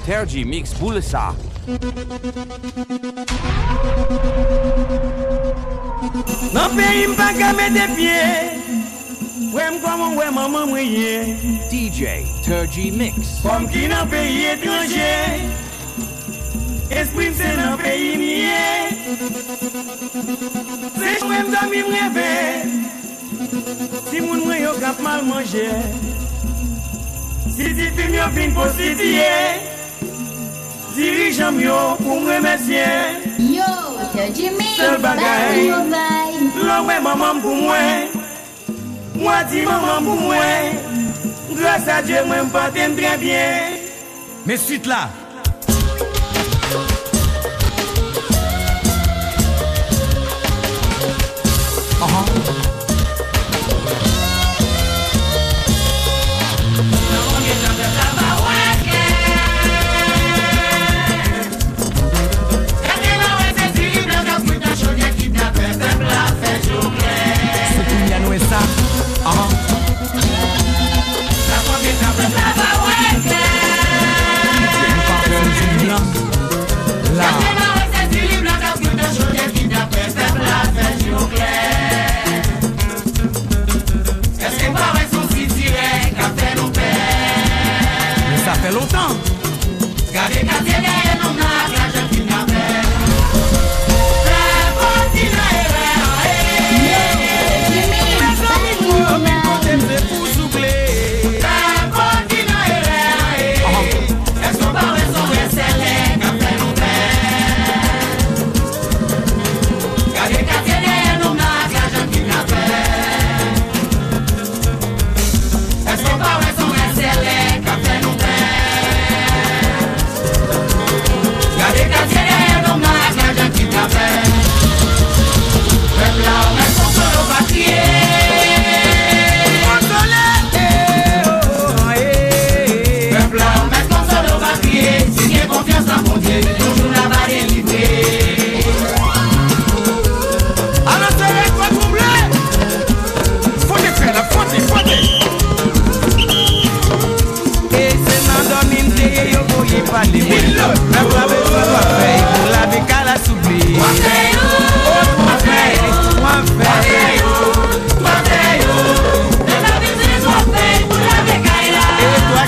Terji Mix Boulessa. Non pays m'pas qu'à mettre des pieds. Ouais m'comment ouais maman mouillé. DJ Terji Mix. Comme qui dans pays étranger. Esprit c'est dans pays nié. C'est moi m'dormi m'rêver. Si moun mwen yo kap mal manger. Si film yo fin positier. Dirigeant yo pour me remercier. Yo, Terji Mix. Seul bagay. L'homme est maman pour moi. Moi dis maman pour moi. Grâce à Dieu, moi m'pas t'aime très bien. Mais suite là. Ça fait longtemps.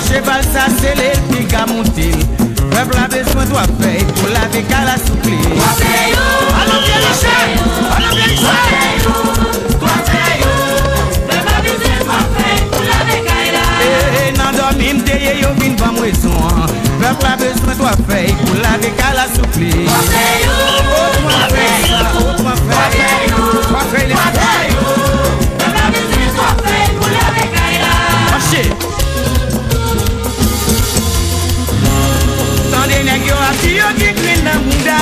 Cheval ça c'est les pics à monter. Peuple a besoin de faire pour laver qu'à la souple. Allons bien les chèvres, allons bien les chèvres. Peuple a besoin de faire pour laver qu'à la souple. Nan dormi m'teye yo vin pas moisson. Peuple a besoin de faire pour laver qu'à la souple. Autrement faire ça, autrement faire. Peuple a besoin de faire pour laver qu'à la souple. Tande nèg yo a ti yo ki clean nan munda.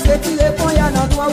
c'est qui répond, y'a dans toi,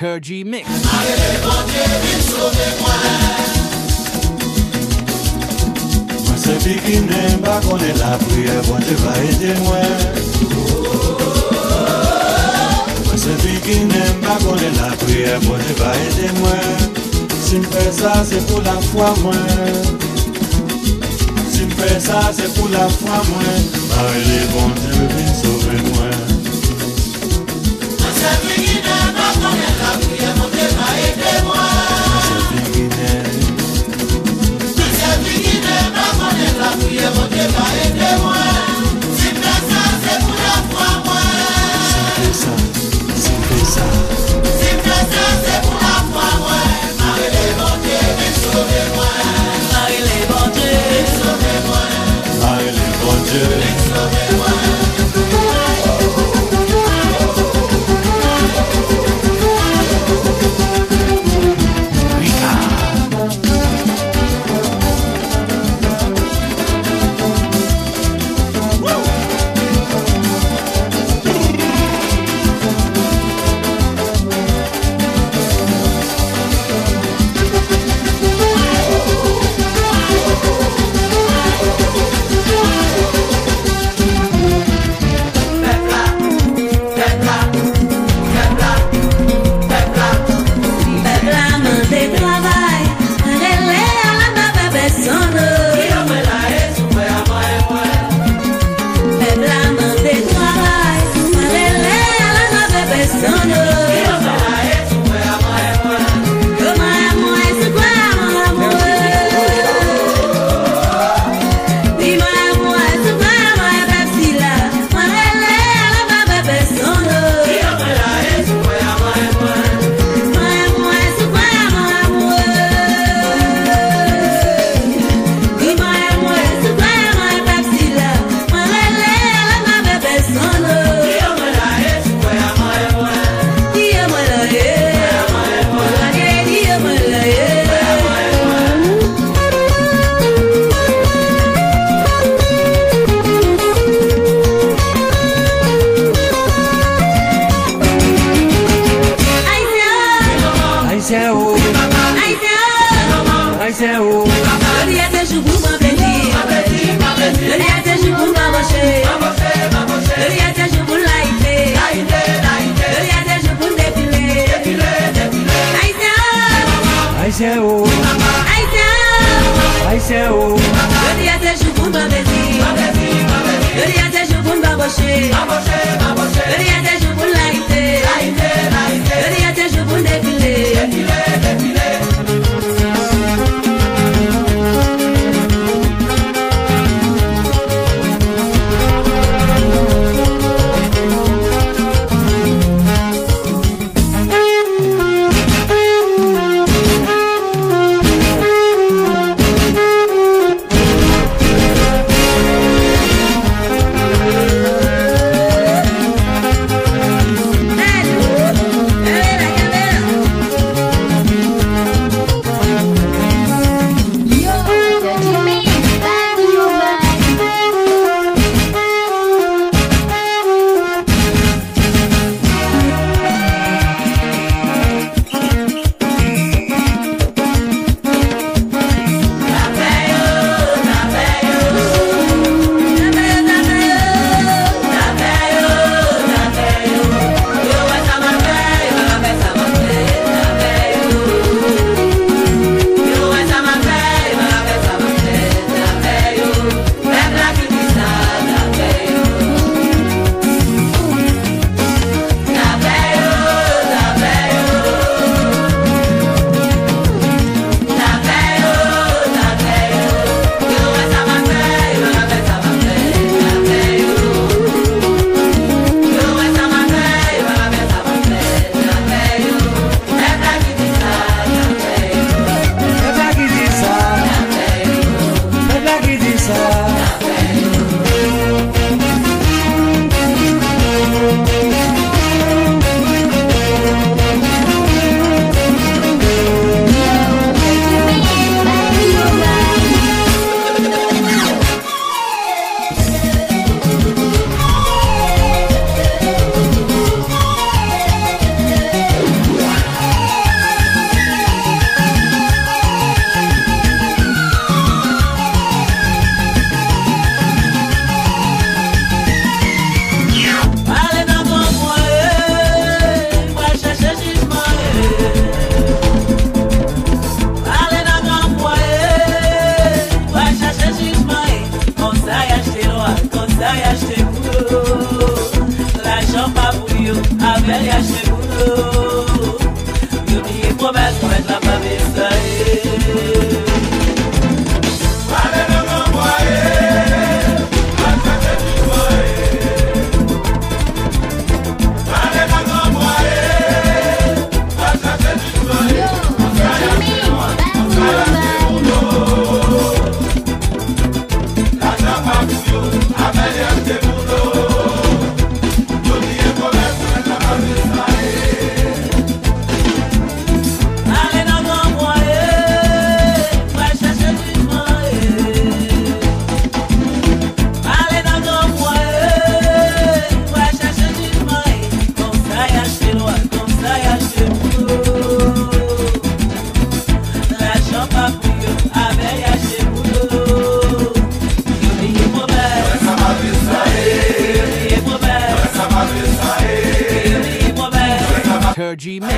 Turgy Mix. C'est beginner, bah qu'on est la prière, bon Dieu va aider moi. C'est beginner, bah qu'on est la prière, bon Dieu va aider moi. Si me fais ça, c'est pour la foi moi. Si me fais ça, c'est pour la foi moi. Marie les bon Dieu viens sauver moi. C'est beginner, bah qu'on est la prière, bon Dieu va aider moi. C'est beginner. La prière, mon Dieu va aider moi. Si fais ça, c'est pour la foi, moi. Si fais ça. Si fais ça, c'est pour la foi, moi. Marie les bon Dieu, viens sauver moi. Marie les bon Dieu, viens sauver moi. Marie les bon Dieu, viens sauver moi. Turgy Mix.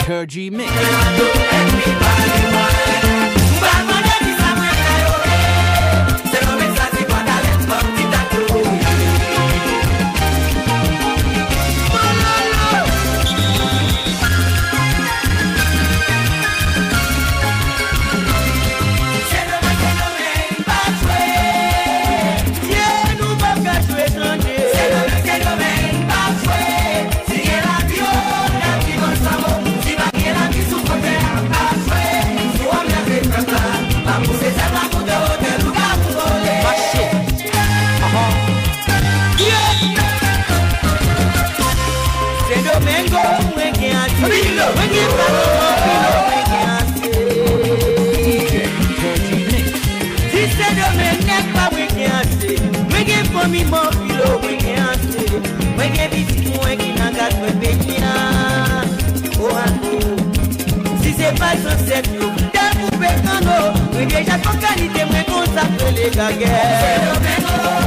Turgy Mix. Si c'est pas sincère, t'es coupé quand nous, déjà ton qualité, moi qu'on s'appelle les gagues. C'est le même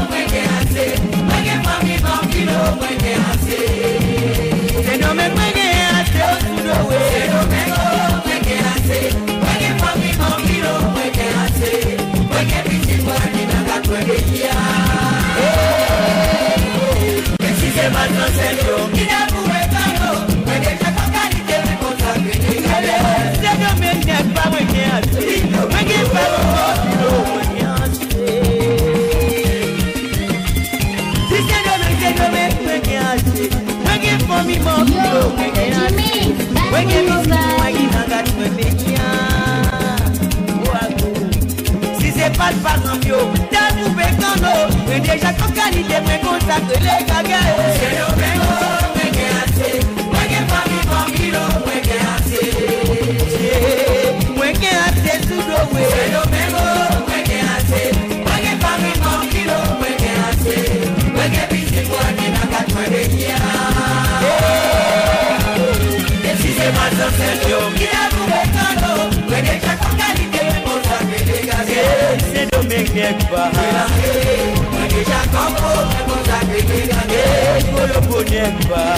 moi qui est assez, moi qui est pas mi bon kilo, moi qui est assez. C'est le même moi qui est assez, au sous de ouais. C'est le même moi qui est assez, moi qui est pas mi bon kilo, moi qui est assez. Moi qui est petit, moi qui n'a pas de guérir. Si c'est pas sincère, qui n'a coupé quand nous, moi déjà ton qualité, moi qu'on s'appelle les gagues. C'est le même pas moi qui est assez, moi qui est pas mi bon kilo, moi qui est assez. Si c'est le même moi qui est assez, moi qui est pas mi bon kilo, moi qui est assez. Moi qui est petit, moi qui n'a pas de guérir. Si c'est pas le parent bio, t'as trouvé quand nous, mais déjà ton qualité, moi consacre les gagues. C'est le même moi qui est assez, moi qui est pas mi bon kilo, moi qui est assez. Moi qui est assez sous l'eau, c'est le même moi qui est assez, moi qui est pas mi bon kilo, moi qui est assez. Moi qui est petit, moi qui n'a pas de guérir. Et si c'est pas sincère, qui a trouvé quand nous, mais déjà ton qualité, moi consacre les gagues. C'est le même qui est pas. Moi déjà comprends, moi consacre les gagues. Pour le bonheur pas.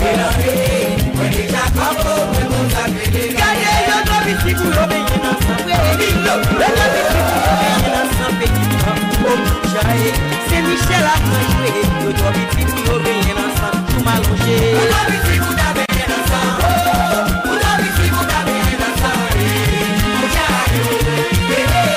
Moi déjà comprends, moi consacre les gagues. Yo no biti ku yo be yina sanwe. Yo no biti ku yo be yina sanwe. Oh jaye, c'est Michel a joué. Yo no biti ku yo be yina sanwe. Tu m'as longé. Yo no biti ku da be yina sanwe. Yo no biti ku da be yina sanwe. Oh jaye.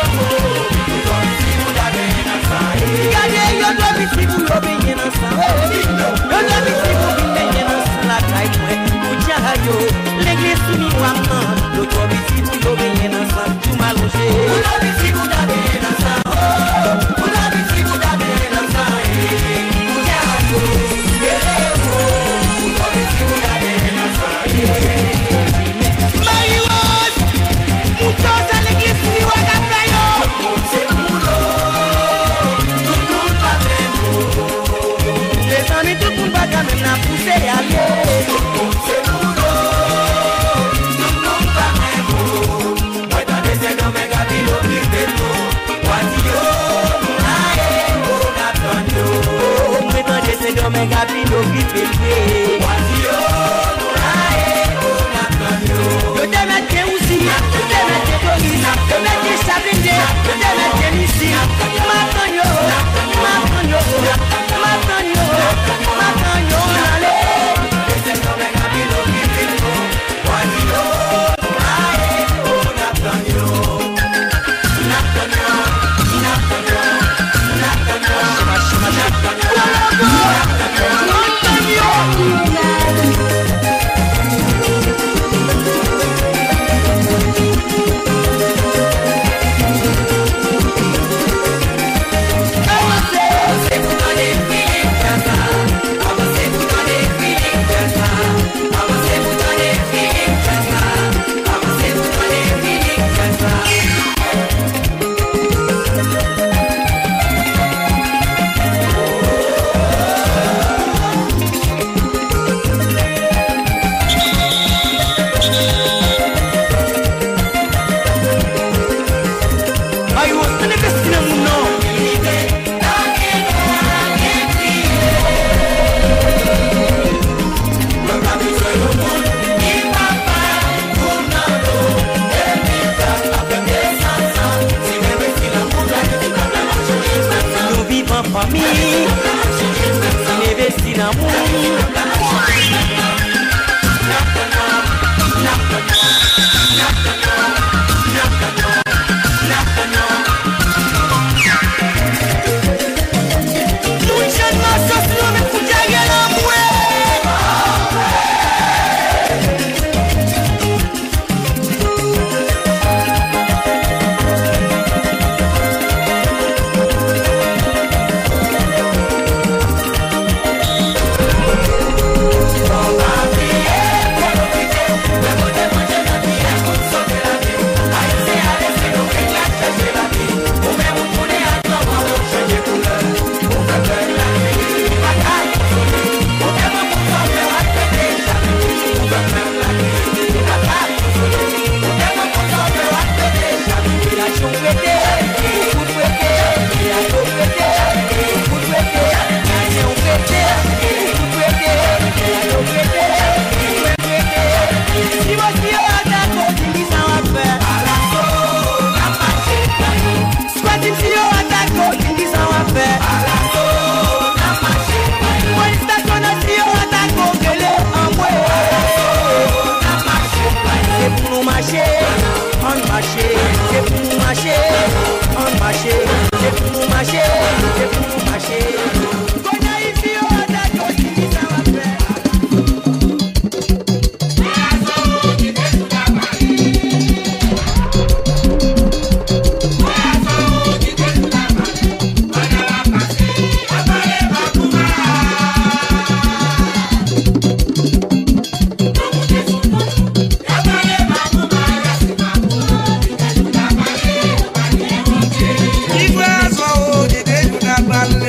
marcher, on marcher, c'est pour marcher, c'est pour marcher. Qu'on a ici au Dakar, ça va faire. Vale.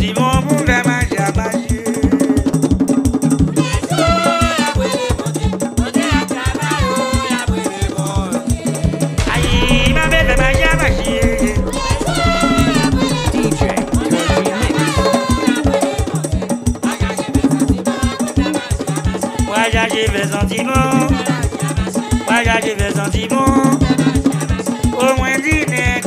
sentiments pour faire manger à manger. Aïe, ma belle fait manger à manger. DJ Kurji Mix. Moi j'ai fait sentiment. Moi j'ai fait sentiment. Au moins dîner.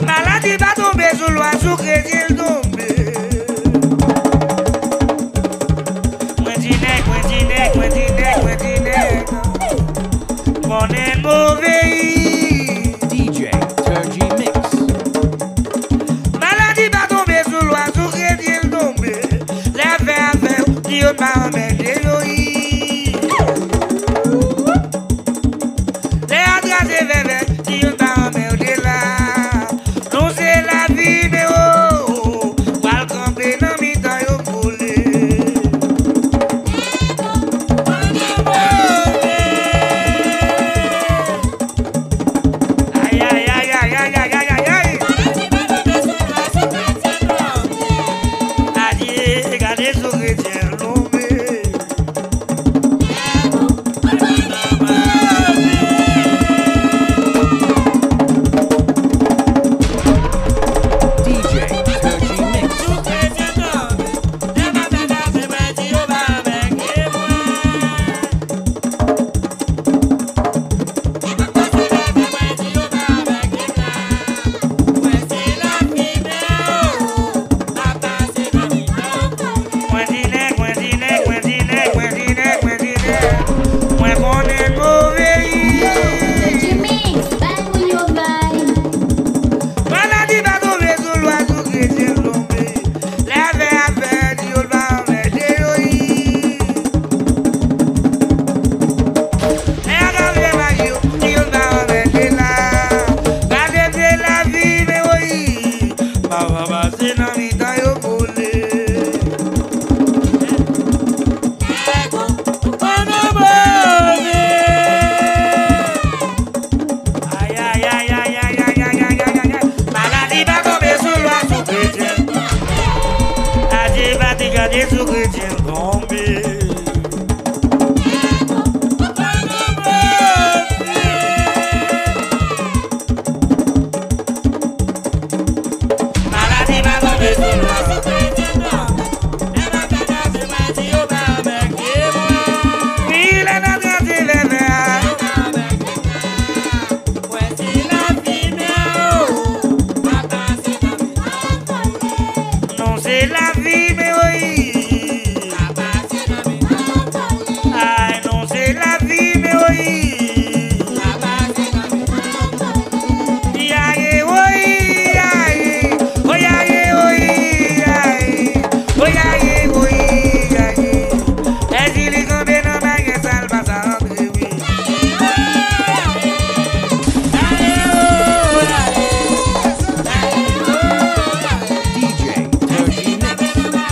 Maladie va tomber sous l'oiseau chrétien tombé. Mon est mauvais. DJ Kurji Mix. Maladie va tomber sous l'oiseau chrétien tombé. Les verres, Dieu m'a emmêlé. Les adresses verres, Dieu m'a emmêlé là. Non, c'est la vie, mais oh, pas le camper dans mes temps, yo volé. Aïe, aïe, aïe, aïe, aïe, aïe, aïe, aïe. Adieu, regardez ce chrétien tombé. DJ Kurji Mix. Kurji Mix, bang with your vibe. Maladie va tomber sous l'oiseau chrétien tombé. Les verres, Dieu va emmêler. Les adresses verres, Dieu va emmêler là. Gardez la vie, mais oui. Papa va passer dans mes temps, yo volé. Aïe, aïe, aïe, aïe, aïe, aïe, aïe, aïe, aïe, aïe. Maladie va tomber sous l'oiseau chrétien. Adieu, va te garder sous chrétien tombé. Maladie va tomber sous l'oiseau chrétien tombé. Oui, les adresses verres. Non, c'est la vie, mais oui. Aïe, non, c'est la vie, mais oui. Aïe, oui, aïe. Oui, aïe, oui, aïe. Oui, aïe, oui, aïe. Est-ce qu'il est tombé dans ma gueule, ça le passe à rentrer, oui. DJ Kurji Mix.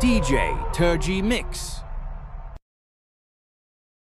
DJ Turgy Mix.